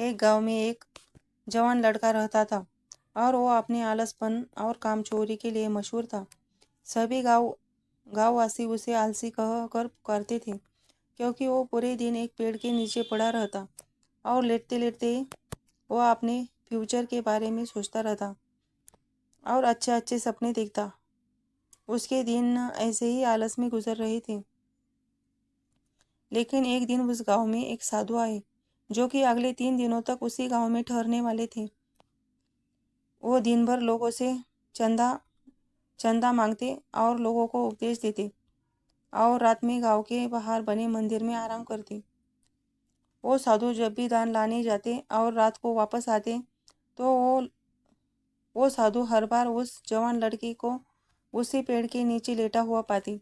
एक गांव में एक जवान लड़का रहता था और वो अपने आलसपन और कामचोरी के लिए मशहूर था। सभी गांववासी उसे आलसी कह कर पुकारते थे, क्योंकि वो पूरे दिन एक पेड़ के नीचे पड़ा रहता और लेटते लेटते वो अपने फ्यूचर के बारे में सोचता रहता और अच्छे अच्छे सपने देखता। उसके दिन ऐसे ही आलस में गुजर रहे थे। लेकिन एक दिन उस गांव में एक साधु आए, जो कि अगले 3 दिनों तक उसी गांव में ठहरने वाले थे। वो दिन भर लोगों से चंदा चंदा मांगते और लोगों को उपदेश देते और रात में गांव के बाहर बने मंदिर में आराम करते। वो साधु जब भी दान लाने जाते और रात को वापस आते, तो वो साधु हर बार उस जवान लड़की को उसी पेड़ के नीचे लेटा हुआ पाती।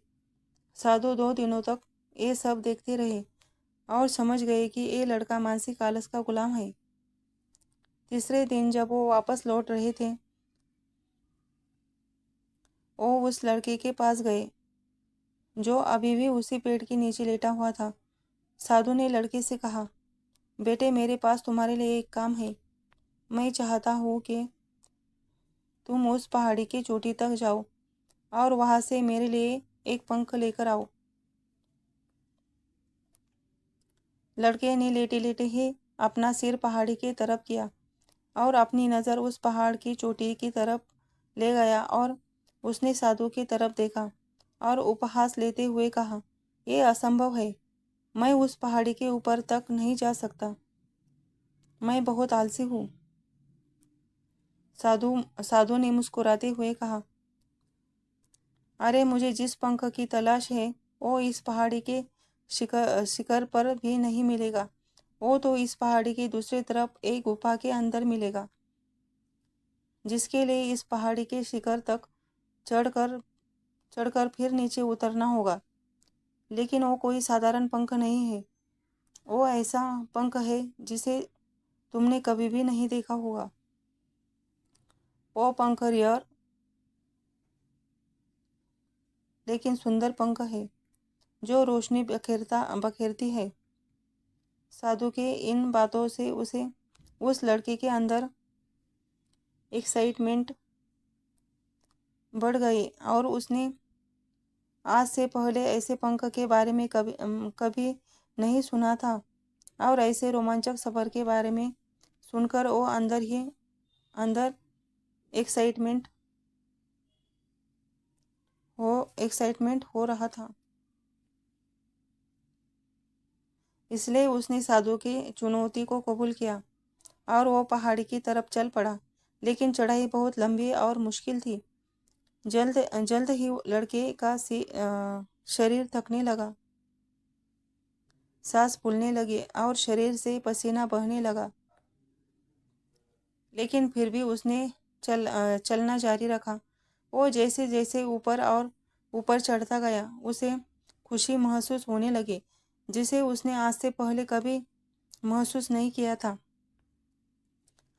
साधु 2 दिनों तक ये सब देखते रहे और समझ गए कि ये लड़का मानसिक आलस का गुलाम है। तीसरे दिन जब वो वापस लौट रहे थे, वो उस लड़के के पास गए, जो अभी भी उसी पेड़ के नीचे लेटा हुआ था। साधु ने लड़के से कहा, बेटे, मेरे पास तुम्हारे लिए एक काम है। मैं चाहता हूँ कि तुम उस पहाड़ी की चोटी तक जाओ और वहां से मेरे लिए एक पंख लेकर आओ। लड़के ने लेटे लेटे ही अपना सिर पहाड़ी की तरफ किया और अपनी नज़र उस पहाड़ की चोटी की तरफ ले गया और उसने साधु की तरफ देखा और उपहास लेते हुए कहा, यह असंभव है। मैं उस पहाड़ी के ऊपर तक नहीं जा सकता। मैं बहुत आलसी हूँ। साधु साधु ने मुस्कुराते हुए कहा, अरे, मुझे जिस पंख की तलाश है वो इस पहाड़ी के शिखर पर भी नहीं मिलेगा। वो तो इस पहाड़ी की दूसरी तरफ एक गुफा के अंदर मिलेगा, जिसके लिए इस पहाड़ी के शिखर तक चढ़कर चढ़कर फिर नीचे उतरना होगा। लेकिन वो कोई साधारण पंख नहीं है। वो ऐसा पंख है जिसे तुमने कभी भी नहीं देखा होगा। वो पंख रेयर लेकिन सुंदर पंख है, जो रोशनी बखेरती है। साधु के इन बातों से उस लड़के के अंदर एक्साइटमेंट बढ़ गई और उसने आज से पहले ऐसे पंख के बारे में कभी नहीं सुना था और ऐसे रोमांचक सफर के बारे में सुनकर वो अंदर एक्साइटमेंट एक्साइटमेंट हो रहा था। इसलिए उसने साधु की चुनौती को कबूल किया और वो पहाड़ी की तरफ चल पड़ा। लेकिन चढ़ाई बहुत लंबी और मुश्किल थी। जल्द जल्द ही लड़के का शरीर थकने लगा, सांस फूलने लगे और शरीर से पसीना बहने लगा। लेकिन फिर भी उसने चलना जारी रखा। वो जैसे जैसे ऊपर और ऊपर चढ़ता गया, उसे खुशी महसूस होने लगी, जिसे उसने आज से पहले कभी महसूस नहीं किया था।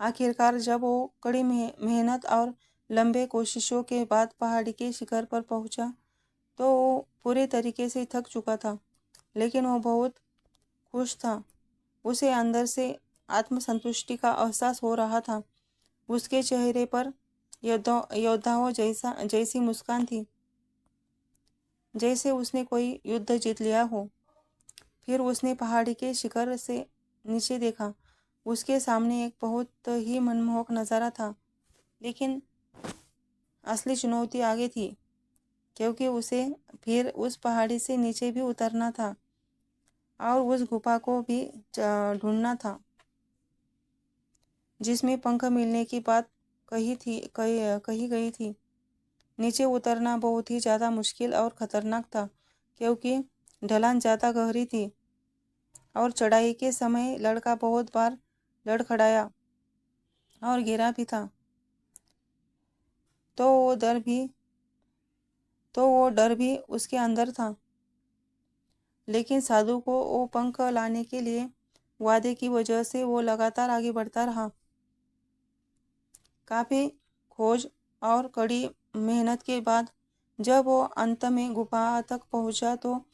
आखिरकार जब वो कड़ी मेहनत और लंबे कोशिशों के बाद पहाड़ी के शिखर पर पहुंचा, तो वो पूरे तरीके से थक चुका था, लेकिन वो बहुत खुश था। उसे अंदर से आत्मसंतुष्टि का एहसास हो रहा था। उसके चेहरे पर योद्धाओं जैसी मुस्कान थी, जैसे उसने कोई युद्ध जीत लिया हो। फिर उसने पहाड़ी के शिखर से नीचे देखा। उसके सामने एक बहुत ही मनमोहक नज़ारा था, लेकिन असली चुनौती आगे थी, क्योंकि उसे फिर उस पहाड़ी से नीचे भी उतरना था और उस गुफा को भी ढूंढना था, जिसमें पंख मिलने की बात कही गई थी। नीचे उतरना बहुत ही ज़्यादा मुश्किल और ख़तरनाक था, क्योंकि ढलान ज़्यादा गहरी थी और चढ़ाई के समय लड़का बहुत बार लड़खड़ाया और गिरा भी था। तो वो डर भी उसके अंदर था। लेकिन साधु को वो पंख लाने के लिए वादे की वजह से वो लगातार आगे बढ़ता रहा। काफ़ी खोज और कड़ी मेहनत के बाद जब वो अंत में गुफा तक पहुंचा, तो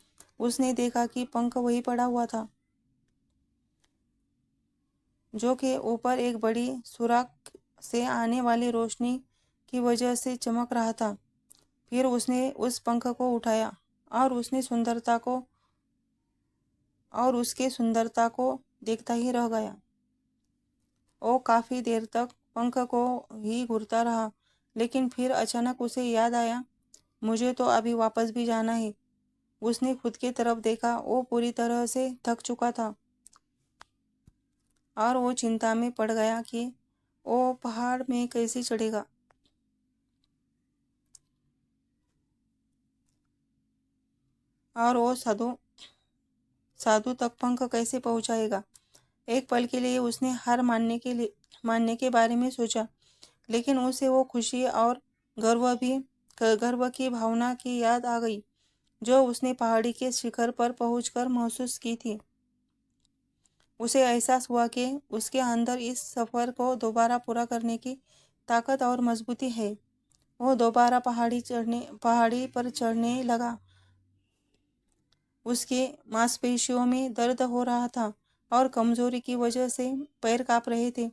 उसने देखा कि पंख वहीं पड़ा हुआ था। जो कि ऊपर एक बड़ी सुराख से आने वाली रोशनी की वजह से चमक रहा था। फिर उसने उस पंख को उठाया और उसके सुंदरता को देखता ही रह गया। वो काफ़ी देर तक पंख को ही घूरता रहा, लेकिन फिर अचानक उसे याद आया, मुझे तो अभी वापस भी जाना है। उसने खुद की तरफ देखा, वो पूरी तरह से थक चुका था और वो चिंता में पड़ गया कि वो पहाड़ में कैसे चढ़ेगा और वो साधु तक पंख कैसे पहुंचाएगा। एक पल के लिए उसने हार मानने के बारे में सोचा, लेकिन उसे वो खुशी और गर्व की भावना की याद आ गई जो उसने पहाड़ी के शिखर पर पहुंचकर महसूस की थी। उसे एहसास हुआ कि उसके अंदर इस सफ़र को दोबारा पूरा करने की ताकत और मजबूती है। वो दोबारा पहाड़ी पर चढ़ने लगा। उसके मांसपेशियों में दर्द हो रहा था और कमजोरी की वजह से पैर कांप रहे थे,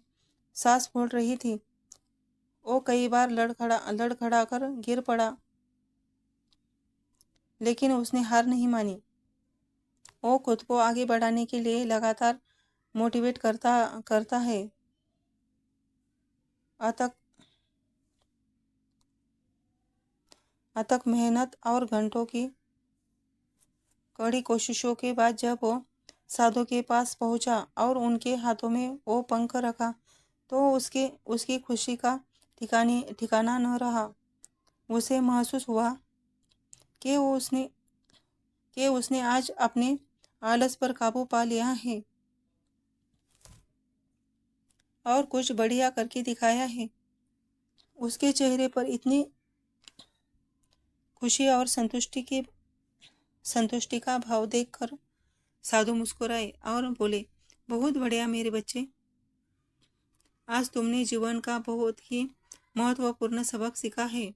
सांस फूल रही थी। वो कई बार लड़खड़ा कर गिर पड़ा, लेकिन उसने हार नहीं मानी। वो खुद को आगे बढ़ाने के लिए लगातार मोटिवेट करता है। अथक अथक मेहनत और घंटों की कड़ी कोशिशों के बाद जब वो साधु के पास पहुंचा और उनके हाथों में वो पंख रखा, तो उसकी खुशी का ठिकाना न रहा। उसे महसूस हुआ कि उसने आज अपने आलस पर काबू पा लिया है और कुछ बढ़िया करके दिखाया है। उसके चेहरे पर इतनी खुशी और संतुष्टि का भाव देखकर साधु मुस्कुराए और बोले, बहुत बढ़िया मेरे बच्चे, आज तुमने जीवन का बहुत ही महत्वपूर्ण सबक सीखा है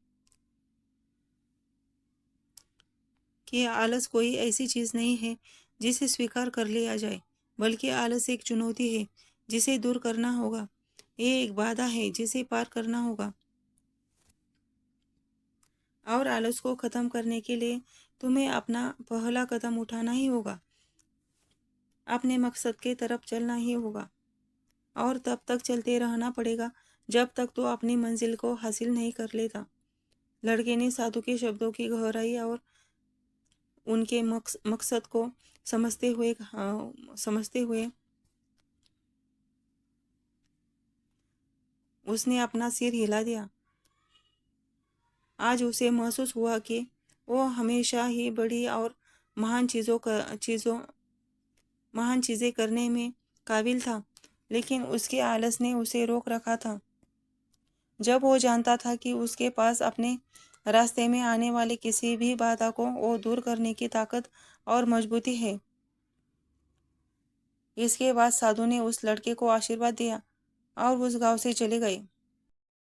कि आलस कोई ऐसी चीज नहीं है जिसे स्वीकार कर लिया जाए, बल्कि आलस एक चुनौती है जिसे दूर करना होगा। ये एक बाधा है जिसे पार करना होगा और आलस को खत्म करने के लिए तुम्हें अपना पहला कदम उठाना ही होगा। अपने मकसद के तरफ चलना ही होगा और तब तक चलते रहना पड़ेगा जब तक तो अपनी मंजिल को हासिल नहीं कर लेता। लड़के ने साधु के शब्दों की गहराई और उनके मकसद को समझते हुए उसने अपना सिर हिला दिया। आज उसे महसूस हुआ कि वो हमेशा ही बड़ी और महान महान चीज़ें करने में काबिल था, लेकिन उसके आलस ने उसे रोक रखा था। जब वो जानता था कि उसके पास अपने रास्ते में आने वाली किसी भी बाधा को वो दूर करने की ताकत और मजबूती है। इसके बाद साधु ने उस लड़के को आशीर्वाद दिया और उस गांव से चले गए।